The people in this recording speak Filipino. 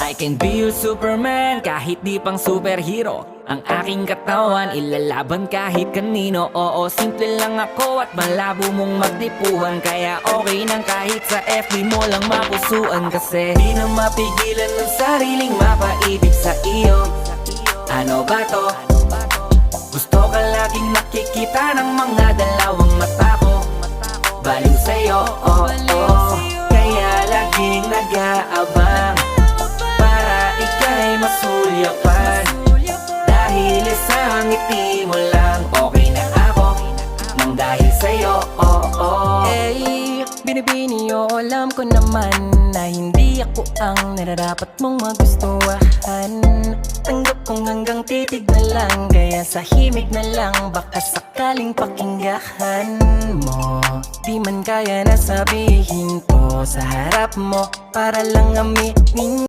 I can be your Superman kahit di pang superhero. Ang aking katawan ilalaban kahit kanino. Oo, simple lang ako at malabo mong magdipuhan. Kaya okay nang kahit sa FB mo lang mapusuan. Kasi di na mapigilan ng sariling mapaibig sa iyo. Ano ba to? Gusto ka laging nakikita ng mga dalawang mata ko. Baliw sa'yo, oh, oh. Kaya laging nag-aabang para ika'y masulyapan. Dahil isang ngiti mo lang, okay na ako nang dahil sa'yo, oh, oh. Eh, binibini o alam ko naman na hindi ako ang nararapat mong magustuhan. Tanggap kong hanggang titig na lang, kaya sa himig na lang baka sakaling pakinggan mo. Di man kaya na sabihin ko sa harap mo para lang aminin